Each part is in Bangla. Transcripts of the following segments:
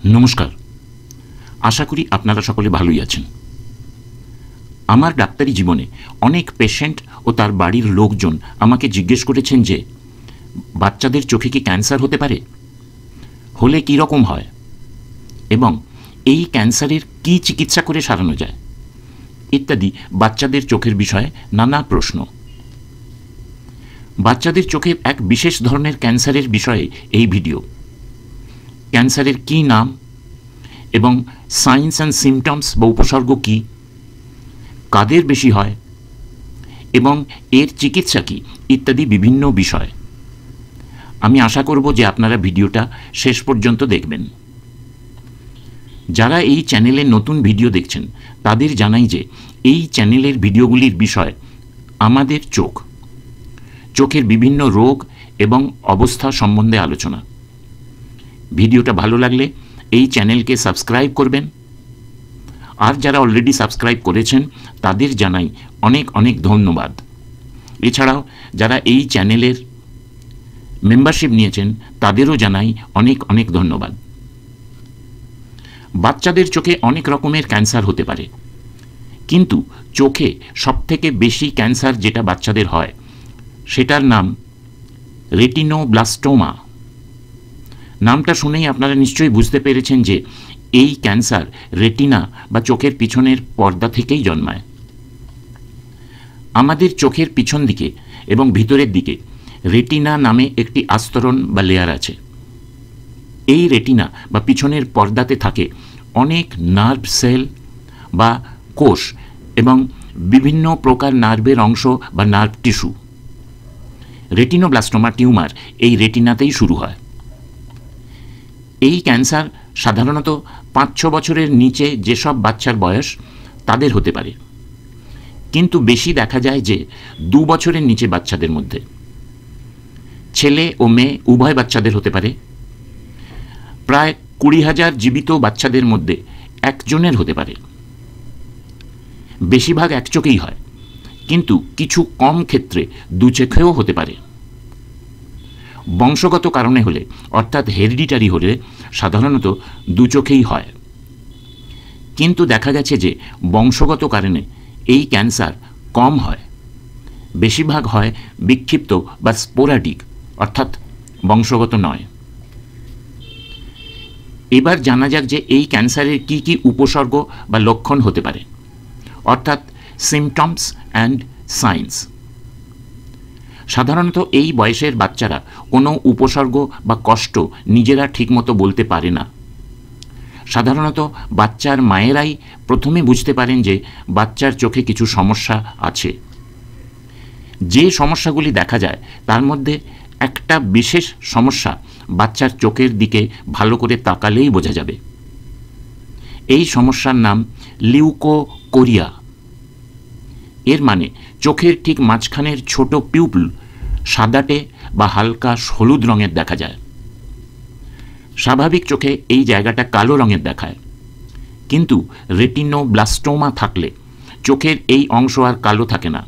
নমস্কার। আশা করি আপনারা সকলে ভালোই আছেন। আমার ডাক্তারি জীবনে অনেক পেশেন্ট ও তার বাড়ির লোকজন আমাকে জিজ্ঞেস করেছেন যে বাচ্চাদের চোখে কি ক্যান্সার হতে পারে, হলে কী রকম হয়, এবং এই ক্যান্সারের কি চিকিৎসা করে সারানো যায় ইত্যাদি বাচ্চাদের চোখের বিষয়ে নানা প্রশ্ন। বাচ্চাদের চোখের এক বিশেষ ধরনের ক্যান্সারের বিষয়ে এই ভিডিও। ক্যান্সারের কী নাম এবং সাইন্স অ্যান্ড সিমটমস বা উপসর্গ কী, কাদের বেশি হয় এবং এর চিকিৎসা কী ইত্যাদি বিভিন্ন বিষয়। আমি আশা করব যে আপনারা ভিডিওটা শেষ পর্যন্ত দেখবেন। যারা এই চ্যানেলে নতুন ভিডিও দেখছেন তাদের জানাই যে এই চ্যানেলের ভিডিওগুলির বিষয় আমাদের চোখের বিভিন্ন রোগ এবং অবস্থা সম্বন্ধে আলোচনা। ভিডিওটা ভালো লাগলে এই চ্যানেলকে সাবস্ক্রাইব করবেন, আর যারা অলরেডি সাবস্ক্রাইব করেছেন তাদের জানাই অনেক অনেক ধন্যবাদ। এছাড়াও যারা এই চ্যানেলের মেম্বারশিপ নিয়েছেন তাদেরও জানাই অনেক অনেক ধন্যবাদ। বাচ্চাদের চোখে অনেক রকমের ক্যান্সার হতে পারে, কিন্তু চোখে সবথেকে বেশি ক্যান্সার যেটা বাচ্চাদের হয় সেটার নাম রেটিনোব্লাস্টোমা। নামটা শুনেই আপনারা নিশ্চয়ই বুঝতে পেরেছেন যে এই ক্যান্সার রেটিনা বা চোখের পিছনের পর্দা থেকেই জন্মায়। আমাদের চোখের পিছন দিকে এবং ভিতরের দিকে রেটিনা নামে একটি আস্তরণ বা লেয়ার আছে। এই রেটিনা বা পিছনের পর্দাতে থাকে অনেক নার্ভ সেল বা কোষ এবং বিভিন্ন প্রকার নার্ভের অংশ বা নার্ভ টিস্যু। রেটিনোব্লাস্টোমা টিউমার এই রেটিনাতেই শুরু হয়। এই ক্যান্সার সাধারণত 5-6 বছরের নিচে যেসব বাচ্চার বয়স তাদের হতে পারে, কিন্তু বেশি দেখা যায় যে 2 বছরের নিচে বাচ্চাদের মধ্যে। ছেলে ও মেয়ে উভয় বাচ্চাদের হতে পারে। প্রায় 20,000 জীবিত বাচ্চাদের মধ্যে একজনের হতে পারে। বেশিরভাগ এক চোখেই হয়, কিন্তু কিছু কম ক্ষেত্রে 2 চোখেও হতে পারে। বংশগত কারণে হলে অর্থাৎ হেরিডিটারি হলে সাধারণত 2 চোখেই হয়, কিন্তু দেখা গেছে যে বংশগত কারণে এই ক্যান্সার কম হয়। বেশিরভাগ হয় বিক্ষিপ্ত বা স্পোরাডিক, অর্থাৎ বংশগত নয়। এবার জানা যাক যে এই ক্যান্সারের কি কি উপসর্গ বা লক্ষণ হতে পারে, অর্থাৎ সিমটমস অ্যান্ড সাইন্স। সাধারণত এই বয়সের বাচ্চারা কোনো উপসর্গ বা কষ্ট নিজেরা ঠিকমতো বলতে পারে না। সাধারণত বাচ্চার মায়েরাই প্রথমে বুঝতে পারেন যে বাচ্চার চোখে কিছু সমস্যা আছে। যে সমস্যাগুলি দেখা যায় তার মধ্যে একটা বিশেষ সমস্যা বাচ্চার চোখের দিকে ভালো করে তাকালেই বোঝা যাবে। এই সমস্যার নাম লিউকোকোরিয়া। এর মানে চোখের ঠিক মাঝখানের ছোট পিউপল সাদাটে বা হালকা হলুদ রঙের দেখা যায়। স্বাভাবিক চোখে এই জায়গাটা কালো রঙের দেখায়, কিন্তু রেটিনোব্লাস্টোমা থাকলে চোখের এই অংশ আর কালো থাকে না,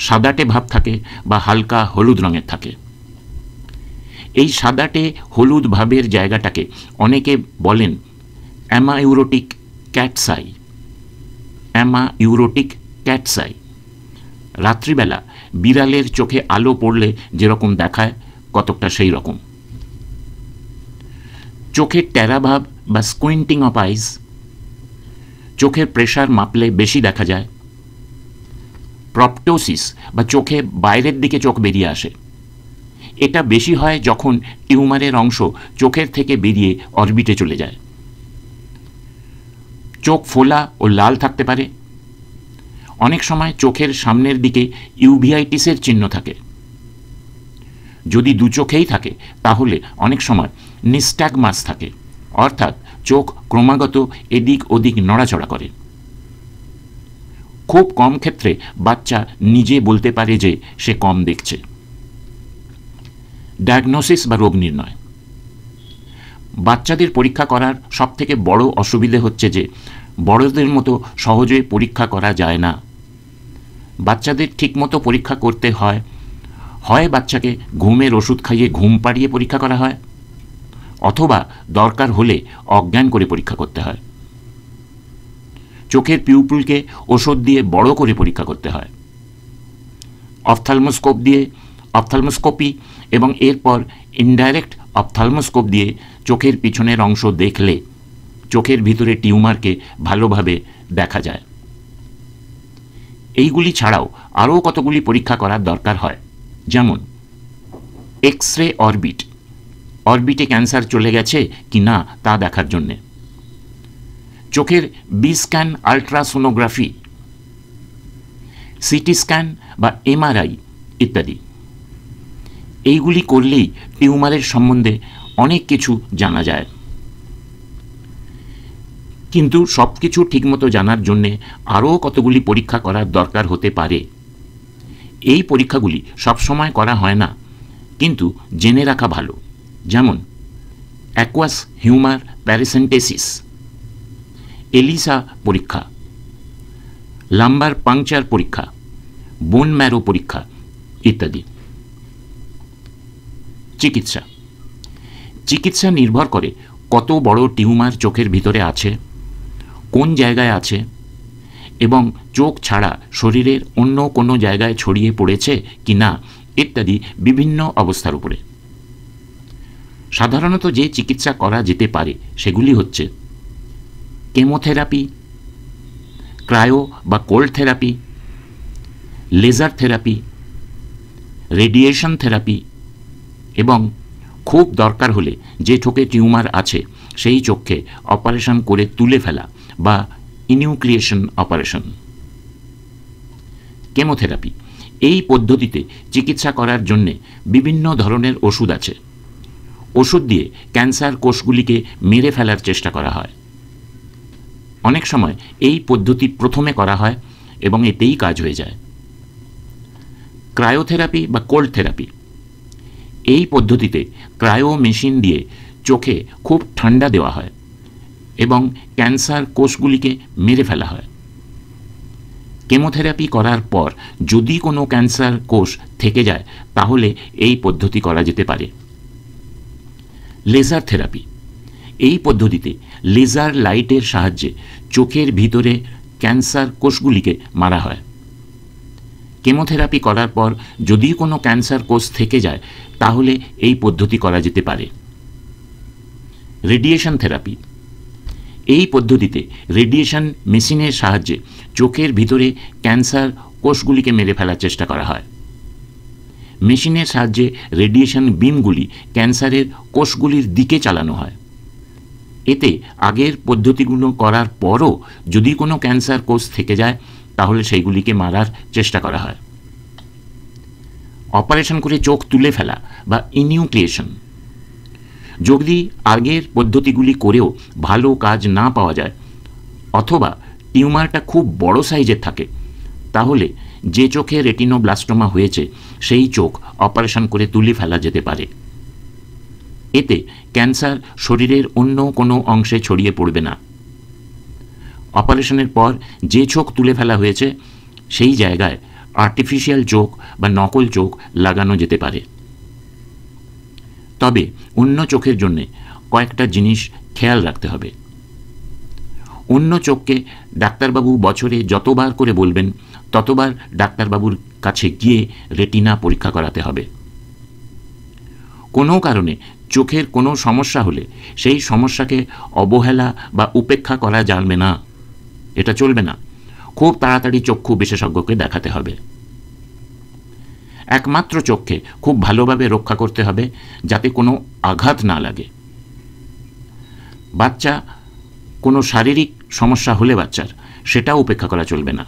সাদাটে ভাব থাকে বা হালকা হলুদ রঙের থাকে। এই সাদাটে হলুদ ভাবের জায়গাটাকে অনেকে বলেন অ্যামাইউরোটিক ক্যাটসাই। অ্যামাইউরোটিক ক্যাটসাই রাত্রিবেলা বিড়ালের চোখে আলো পড়লে যেরকম দেখায় কতকটা সেই রকম। চোখের ট্যারাভাব বা স্কুইন্টিং অফ আইস, চোখের প্রেশার মাপলে বেশি দেখা যায়। প্রপটোসিস বা চোখে বাইরের দিকে চোখ বেরিয়ে আসে, এটা বেশি হয় যখন টিউমারের অংশ চোখের থেকে বেরিয়ে অরবিটে চলে যায়। চোখ ফোলা ও লাল থাকতে পারে। অনেক সময় চোখের সামনের দিকে ইউভিআইটিসের চিহ্ন থাকে। যদি 2 চোখেই থাকে তাহলে অনেক সময় নিস্ট্যাগমাস থাকে, অর্থাৎ চোখ ক্রমাগত এদিক ওদিক নড়াচড়া করে। খুব কম ক্ষেত্রে বাচ্চা নিজে বলতে পারে যে সে কম দেখছে। ডায়াগনোসিস বা রোগ নির্ণয়। বাচ্চাদের পরীক্ষা করার সবথেকে বড় অসুবিধে হচ্ছে যে বড়দের মতো সহজে পরীক্ষা করা যায় না। বাচ্চাদের ঠিকমতো পরীক্ষা করতে হয় বাচ্চাকে ঘুমের ওষুধ খাইয়ে ঘুম পাড়িয়ে পরীক্ষা করা হয়, অথবা দরকার হলে অজ্ঞান করে পরীক্ষা করতে হয়। চোখের পিউপিলকে ওষুধ দিয়ে বড় করে পরীক্ষা করতে হয়। অপথ্যালমোস্কোপি এবং এরপর ইনডাইরেক্ট অপথ্যালমোস্কোপ দিয়ে চোখের পিছনের অংশ দেখলে চোখের ভিতরে টিউমারকে ভালোভাবে দেখা যায়। এইগুলি ছাড়াও আরও কতগুলি পরীক্ষা করার দরকার হয়, যেমন এক্স রে অরবিটে ক্যান্সার চলে গেছে কি না তা দেখার জন্যে, চোখের B scan ultrasonography, CT scan বা এমআরআই ইত্যাদি। এইগুলি করলেই টিউমারের সম্বন্ধে অনেক কিছু জানা যায়। কিন্তু সব কিছু ঠিকমতো জানার জন্যে আরও কতগুলি পরীক্ষা করার দরকার হতে পারে। এই পরীক্ষাগুলি সবসময় করা হয় না, কিন্তু জেনে রাখা ভালো, যেমন অ্যাকুয়াস হিউমার প্যারাসেন্টেসিস, এলিসা পরীক্ষা, লাম্বার পাংচার পরীক্ষা, বোন ম্যারো পরীক্ষা ইত্যাদি। চিকিৎসা নির্ভর করে কত বড় টিউমার চোখের ভিতরে আছে, কোন জায়গায় আছে এবং চোখ ছাড়া শরীরের অন্য কোনো জায়গায় ছড়িয়ে পড়েছে কি না ইত্যাদি বিভিন্ন অবস্থার উপরে। সাধারণত যে চিকিৎসা করা যেতে পারে সেগুলি হচ্ছে কেমোথেরাপি, ক্রায়ো বা cold therapy, laser therapy, radiation therapy এবং খুব দরকার হলে যে চোখে টিউমার আছে সেই চোখকে অপারেশন করে তুলে ফেলা বা ইনিউক্লিয়েশন অপারেশন। কেমোথেরাপি এই পদ্ধতিতে চিকিৎসা করার জন্যে বিভিন্ন ধরনের ওষুধ আছে। ওষুধ দিয়ে ক্যান্সার কোষগুলিকে মেরে ফেলার চেষ্টা করা হয়। অনেক সময় এই পদ্ধতি প্রথমে করা হয় এবং এতেই কাজ হয়ে যায়। ক্রায়োথেরাপি বা কোল্ড থেরাপি এই পদ্ধতিতে ক্রায়ো মেশিন দিয়ে চোখে খুব ঠান্ডা দেওয়া হয় এবং ক্যান্সার কোষগুলিকে মেরে ফেলা হয়। কেমোথেরাপি করার পর যদি কোনো ক্যান্সার কোষ থেকে যায় তাহলে এই পদ্ধতি করা যেতে পারে। লেজার থেরাপি এই পদ্ধতিতে লেজার লাইটের সাহায্যে চোখের ভিতরে ক্যান্সার কোষগুলিকে মারা হয়। কেমোথেরাপি করার পর যদি কোনো ক্যান্সার কোষ থেকে যায় তাহলে এই পদ্ধতি করা যেতে পারে। রেডিয়েশন থেরাপি এই পদ্ধতিতে রেডিয়েশন মেশিনের সাহায্যে চোখের ভিতরে ক্যান্সার কোষগুলিকে মেরে ফেলার চেষ্টা করা হয়। মেশিনের সাহায্যে রেডিয়েশন বিমগুলি ক্যান্সারের কোষগুলির দিকে চালানো হয়। এতে আগের পদ্ধতিগুলো করার পরও যদি কোনো ক্যান্সার কোষ থেকে যায় তাহলে সেইগুলিকে মারার চেষ্টা করা হয়। অপারেশন করে চোখ তুলে ফেলা বা ইনিউক্লিয়েশন, যদি আগের পদ্ধতিগুলি করেও ভালো কাজ না পাওয়া যায় অথবা টিউমারটা খুব বড় সাইজের থাকে তাহলে যে চোখে রেটিনোব্লাস্টোমা হয়েছে সেই চোখ অপারেশন করে তুলে ফেলা যেতে পারে। এতে ক্যান্সার শরীরের অন্য কোনো অংশে ছড়িয়ে পড়বে না। অপারেশনের পর যে চোখ তুলে ফেলা হয়েছে সেই জায়গায় আর্টিফিশিয়াল চোখ বা নকল চোখ লাগানো যেতে পারে। তবে অন্য চোখের জন্যে কয়েকটা জিনিস খেয়াল রাখতে হবে। অন্য চোখকে ডাক্তারবাবু বছরে যতবার করে বলবেন ততবার ডাক্তারবাবুর কাছে গিয়ে রেটিনা পরীক্ষা করাতে হবে। কোনো কারণে চোখের কোনো সমস্যা হলে সেই সমস্যাকে অবহেলা বা উপেক্ষা করা যাবে না, এটা চলবে না। খুব তাড়াতাড়ি চক্ষু বিশেষজ্ঞকে দেখাতে হবে। একমাত্র চোখকে খুব ভালোভাবে রক্ষা করতে হবে যাতে কোনো আঘাত না লাগে। বাচ্চা কোনো শারীরিক সমস্যা হলে বাচ্চার সেটাও উপেক্ষা করা চলবে না।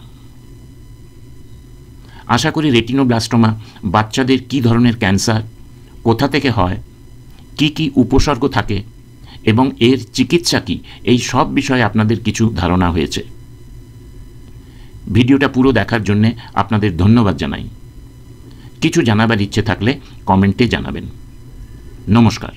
আশা করি রেটিনোব্লাস্টোমা বাচ্চাদের কী ধরনের ক্যান্সার, কোথা থেকে হয়, কি কি উপসর্গ থাকে এবং এর চিকিৎসা কী, এই সব বিষয়ে আপনাদের কিছু ধারণা হয়েছে। ভিডিওটা পুরো দেখার জন্যে আপনাদের ধন্যবাদ জানাই। কিছু জানাবার ইচ্ছে থাকলে কমেন্টে জানাবেন। নমস্কার।